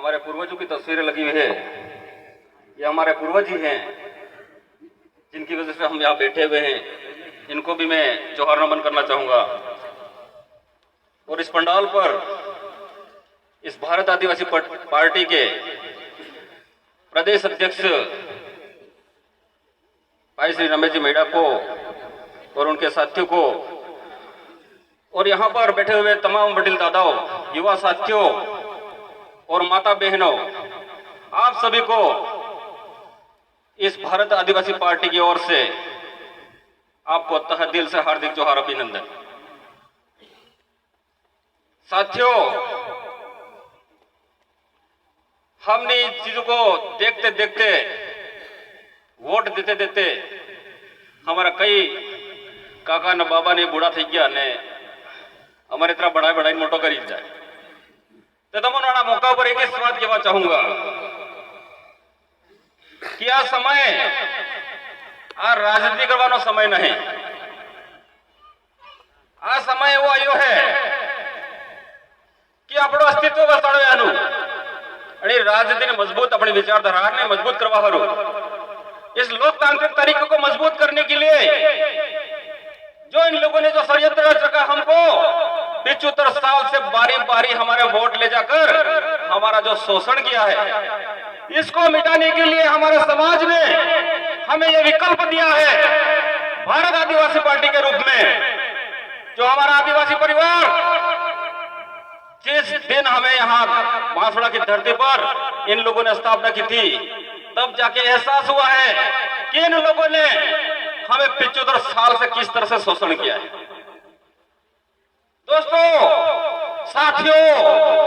हमारे पूर्वजों की तस्वीरें लगी हुई है। ये हमारे पूर्वज ही हैं जिनकी वजह से हम यहाँ बैठे हुए हैं। इनको भी मैं जोहार नमन करना चाहूँगा। और इस पंडाल पर इस भारत आदिवासी पार्टी के प्रदेश अध्यक्ष भाई श्री रमेश जी मेड़ा को और उनके साथियों को और यहाँ पर बैठे हुए तमाम वडील दादाओं, युवा साथियों और माता बहनों, आप सभी को इस भारत आदिवासी पार्टी की ओर से आपको तहे दिल से हार्दिक जोहार अभिनंदन। साथियों, हमने इन चीजों को देखते देखते, वोट देते देते हमारा कई काका न बाबा ने बूढ़ा थी गया ने हमारे तरह बढ़ाई बढ़ाई मोटो कर जाए। तो तमोना मौका पर एक बात कहना चाहूंगा कि आ समय आ राजनीति करवानो समय नहीं। आ समय एवो आयो है कि આપણો અસ્તિત્વ બસાડો એનું અને રાજનીતિને મજબૂત, अपनी विचारधारा मजबूत करवा हरो। इस लोकतांत्रिक तरीके को मजबूत करने के लिए जो इन लोगों ने जो षड्यंत्र रच रखा, हमको 75 साल से बारी बारी हमारे वोट ले जाकर हमारा जो शोषण किया है, इसको मिटाने के लिए हमारे समाज ने हमें यह विकल्प दिया है भारत आदिवासी पार्टी के रूप में। जो हमारा आदिवासी परिवार जिस दिन हमें यहाँ बांसवाड़ा की धरती पर इन लोगों ने स्थापना की थी, तब जाके एहसास हुआ है कि इन लोगों ने हमें 75 साल से किस तरह से शोषण किया है। दोस्तों, साथियों,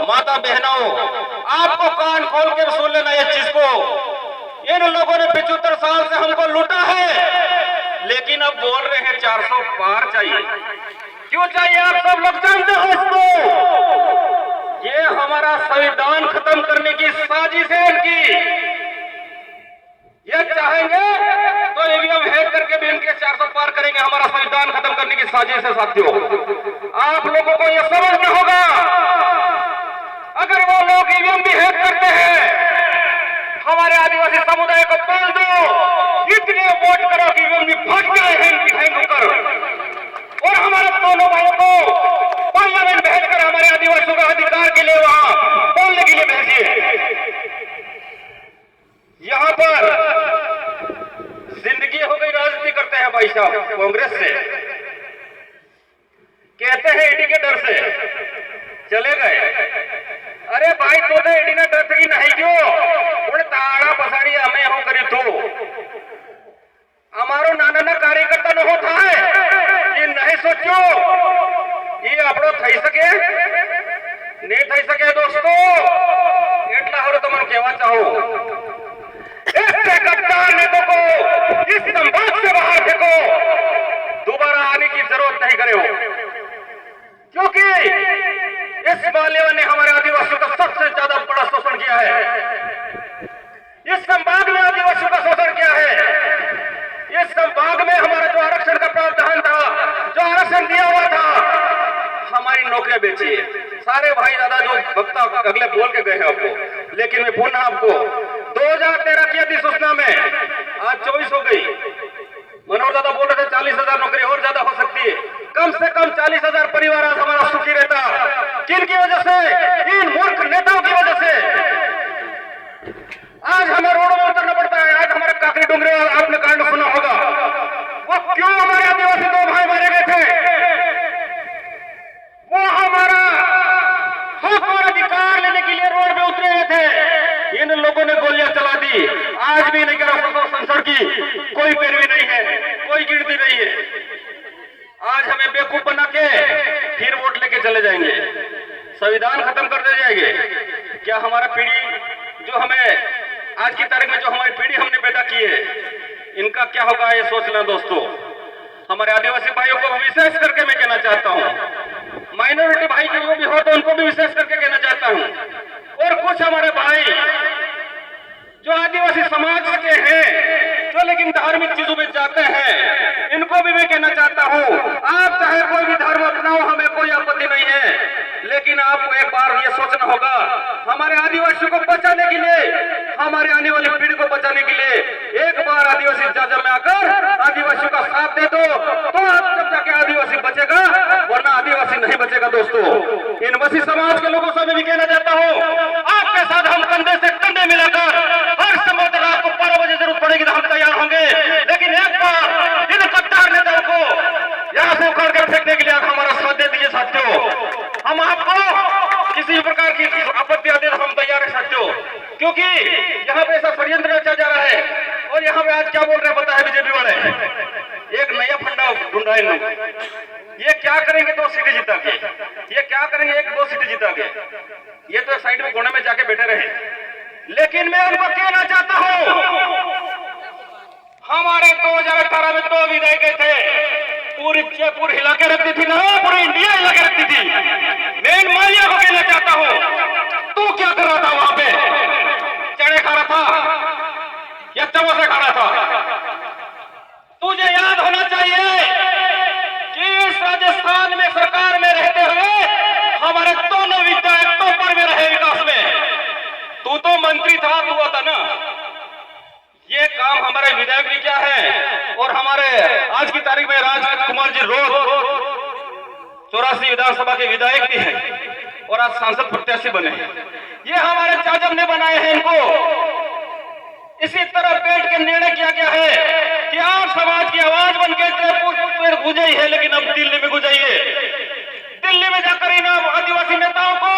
माता बहनों, आपको कान खोल के सुन लेना ये चीज को। इन लोगों ने 75 साल से हमको लूटा है, लेकिन अब बोल रहे हैं 400 पार चाहिए। क्यों चाहिए आप सब लोग जानते हो इसको? ये हमारा संविधान खत्म करने की साजिश है इनकी। ये चाहेंगे तो ईवीएम हैक करके भी इनके 400 पार करेंगे। हमारा संविधान खत्म करने की साजिश है साथियों। आप लोगों को यह समझना होगा, अगर वो लोग ईवीएम भी हैक करते हैं, हमारे आदिवासी समुदाय को बोल दो, इतने वोट करो कि ईवीएम भी फट जाए हैंग होकर, और हमारे दोनों भाइयों को पार्लियामेंट भेजकर हमारे आदिवासियों का अधिकार के लिए वहां बोलने के लिए भेजिए। यहां पर जिंदगी हो गई राजनीति करते हैं भाई साहब कांग्रेस से, कहते हैं ईडी के डर से चले गए। अरे भाई, तो ईडी ने डर की नहीं क्यों उन ताड़ा पसाड़ी हमें हो करी तो हमारो नाना ना कार्यकर्ता न होता है। ये नहीं सोचो ये આપણો થઈ શકે नहीं થઈ શકે। दोस्तों, એટલા હવે તમને કહેવા ચાહું, ऐसे गद्दार नेताओं को इस संवाद से बाहर फेंको, दोबारा आने की जरूरत नहीं करे हो। क्योंकि इस मालेवा ने हमारे आदिवासियों का सबसे ज्यादा बड़ा शोषण किया है। इस संभाग में आदिवासियों का शोषण किया है। इस संभाग में हमारा जो आरक्षण का प्रावधान था, जो आरक्षण दिया हुआ था, हमारी नौकरियां बेची है। सारे भाई दादा जो वक्ता अगले बोल के गए हैं आपको, लेकिन मैं पुनः आपको 2013 की अधिसूचना में आज 24 हो गई। मनोहर दादा बोल रहे थे 40,000 नौकरी और ज्यादा हो सकती है। कम से कम 40,000 परिवार आज हमारा सुखी रहता। किनकी वजह से? इन मूर्ख नेताओं की वजह से आज हमें रोडों में उतरना पड़ता है। आज हमारे काकरी डूंगरे आपने कांड सुना होगा, वो क्यों हमारे आदिवासी 2 भाई मारे गए थे? वो हमारा हक और अधिकार लेने के लिए रोड पे उतरे हुए थे। इन लोगों ने गोलियां चला दी। आज भी नहीं करा संसद की कोई पैरवी नहीं है, कोई गिनती नहीं है। आज हमें बेवकूफ बना के फिर वोट लेके चले जाएंगे, संविधान खत्म कर दे जाएंगे। क्या हमारा पीढ़ी जो हमें आज की तारीख में जो हमारी पीढ़ी हमने पैदा की है, इनका क्या होगा ये सोचना। दोस्तों, हमारे आदिवासी भाइयों को विशेष करके मैं कहना चाहता हूँ, माइनॉरिटी भाई जो भी हो तो उनको भी विशेष करके कहना चाहता हूँ, और कुछ हमारे भाई जो आदिवासी समाज के हैं, जो लेकिन धार्मिक चीजों में जाते हैं, इनको भी मैं कहना चाहता हूँ, आप चाहे कोई भी धर्म अपनाओ, हमें कोई आपत्ति नहीं है, लेकिन आपको एक बार ये सोचना होगा, हमारे आदिवासियों को बचाने के लिए, हमारे आने वाली पीढ़ी को बचाने के लिए एक बार आदिवासी जाजा में आकर आदिवासियों का साथ दे दो, तो आप जब जाके आदिवासी बचेगा, वरना आदिवासी नहीं बचेगा। दोस्तों, इन वसी समाज के लोगों से मैं भी कहना चाहता हूँ, आपके साथ हम कंधे से कंधे मिलाकर हर समय तक आपको 12 बजे जरूरत पड़ेगी तो हम तैयार होंगे, लेकिन एक बार इन कट्टर नेताओं को यहाँ से उखाड़ कर फेंकने के लिए आप हमारा साथ दे दीजिए साथियों। हम आपको किसी प्रकार की आपत्ति आदि हम तैयार है साथियों, क्योंकि यहाँ पे ऐसा षड्यंत्र रचा जा रहा है। और यहाँ पे आज क्या बोल रहे हैं पता है बीजेपी वाले, एक नया फंडा ढूंढा है लोग, ये क्या करेंगे 2 सीटें जिता के, ये क्या करेंगे 1-2 सीटें जिता के, ये तो एक साइड में कोने में जाके बैठे रहे। लेकिन मैं उनको कहना चाहता हूँ, हमारे 2018 में 2 विधायक थे, पूरी जयपुर हिला के रखती थी ना, पूरी इंडिया हिला के रखती थी। मैं इन मालिया को कहना चाहता हूँ, तू क्या कर रहा था वहां पे? चने खा रहा था या चमोसे खा रहा था? तुझे याद होना चाहिए कि इस राजस्थान में सरकार में रहते हुए हमारे दोनों विधायक टॉपर में रहे विकास में। तू तो मंत्री था, तू था ना। ये काम हमारे विधायक ने किया है, और हमारे आज की तारीख में राजकुमार जी रोज 84 विधानसभा के विधायक भी हैं और आज सांसद प्रत्याशी बने हैं। ये हमारे चाचम ने बनाए हैं इनको। इसी तरह बैठ के निर्णय किया गया है कि आप समाज की आवाज बन के जयपुर गुंजे है, लेकिन अब दिल्ली में गुंजाइए। दिल्ली में जाकर इन आदिवासी नेताओं को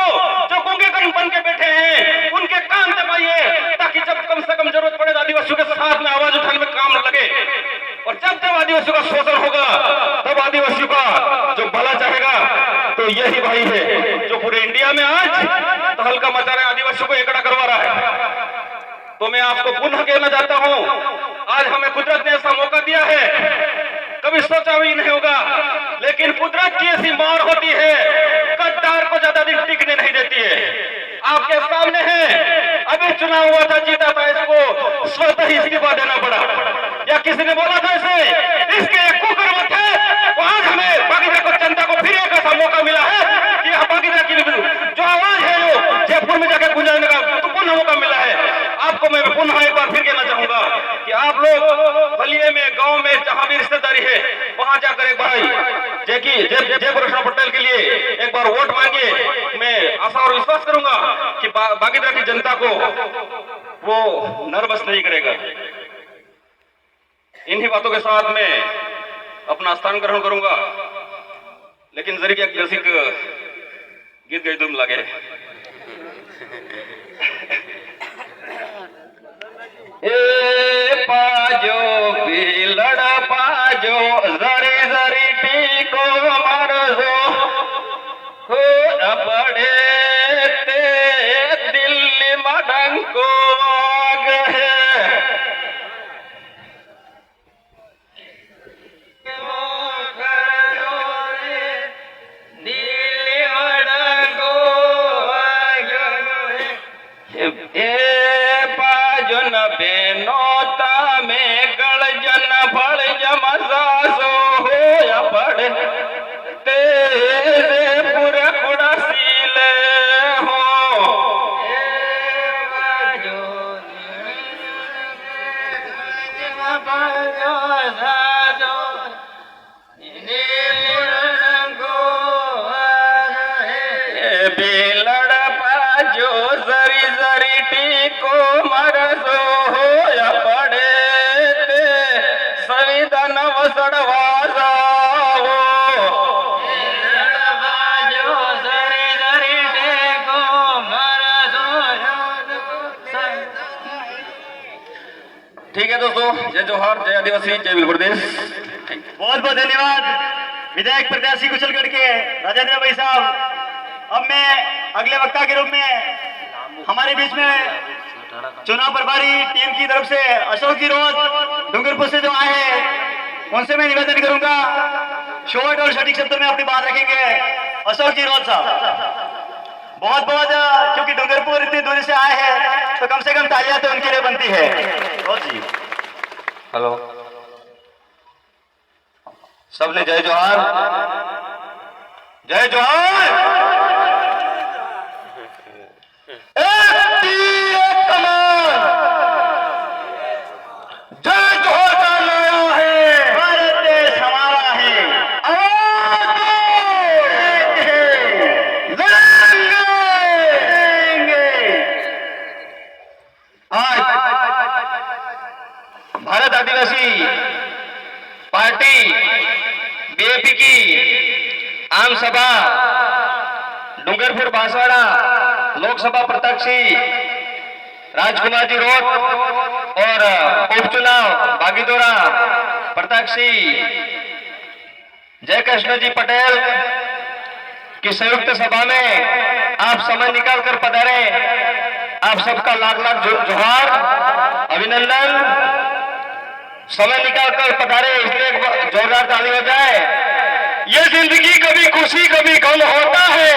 जो गूंगे बन के बैठे हैं, उनके कान दबाइए, ताकि जब कम से कम जरूरत पड़े आदिवासियों के साथ में आवाज उठाने में काम लगे। और जब जब आदिवासियों का शोषण होगा, तब आदिवासियों का जो भला चाहेगा, तो यही भाई है जो पूरे इंडिया में आज तहलका मचा रहे, आदिवासियों को एकड़ा करवा रहा है। तो मैं आपको पुनः कहना चाहता हूं, आज हमें कुदरत ने ऐसा मौका दिया है, कभी सोचा भी नहीं होगा, लेकिन कुदरत की ऐसी मार होती है, गद्दार को ज्यादा दिन टिकने नहीं देती है। आपके सामने है, अभी चुनाव हुआ था, जीता था, इसको स्वतः ही इस्तीफा देना पड़ा, या किसी ने बोला था इसे इसके एक कुकर्म थे। तो आज हमें बागीरा को, जनता को फिर एक ऐसा मौका मिला है कि बागीरा की जो आवाज है वो जयपुर में जाकर गुंजाने का तो पुनः मौका मिला है। आपको मैं पुनः एक बार फिर कहना चाहूंगा कि आप लोग बलिए में, गांव में, जहां भी रिश्तेदारी है, वहां जाकर एक भाई जयपुर पटेल के लिए एक बार वोट मांगिए। मैं आशा और विश्वास करूंगा कि बागीरा की जनता को वो नर्वस नहीं करेगा। इन्हीं बातों के साथ मैं अपना स्थान ग्रहण करूंगा, लेकिन जरिए एक गीत गई तुम लगे। ए पाजो बिलड़ पाजो, जरी जरी टीको मारजो, हो बड़े ते दिल्ली मडंको गए। बेनोता में गलजन फल जमसासो हो पड़े तेरे पूरे कुड़ा सीले हो। बेलड़ पाजो जरी जरी टीको मरसो ठीक है दोस्तों, जय जोहार, जय आदिवासी, जय बिल प्रदेश। बहुत बहुत धन्यवाद विधायक प्रत्याशी कुशलगढ़ के राजेंद्र भाई साहब। अब मैं अगले वक्ता के रूप में हमारे बीच में चुनाव प्रभारी टीम की तरफ से अशोक जी रोज डूंगरपुर से जो आए हैं, उनसे मैं निवेदन करूंगा शॉर्ट और सटीक शब्दों में अपनी बात रखेंगे। अशोक जी रोज साहब बहुत बहुत, क्योंकि डूंगरपुर इतनी दूरी से आए हैं, तो कम से कम तालियां तो उनके लिए बनती है। रोज जी हेलो, सबने जय जोहार, जय जोहार। एक तीर एक कमान, जय जोहार का नारा है, भारत देश हमारा है, आवाज दो, लड़ेंगे। आज भारत आदिवासी पार्टी बीएपी की आम सभा डूंगरपुर बांसवाड़ा लोकसभा प्रत्याशी राजकुमार जी रोड और उपचुनाव बागीदोरा प्रत्याशी जयकृष्ण जी पटेल की संयुक्त सभा में आप समय निकालकर पधारे। आप सबका लाख लाख जोहार, अभिनंदन। समय निकालकर पधारे इसलिए एक बार जोरदार ताली हो जाए। ये जिंदगी कभी खुशी कभी गम होता है,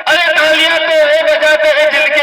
अरे तालियां तो वो बजाते हैं जिनके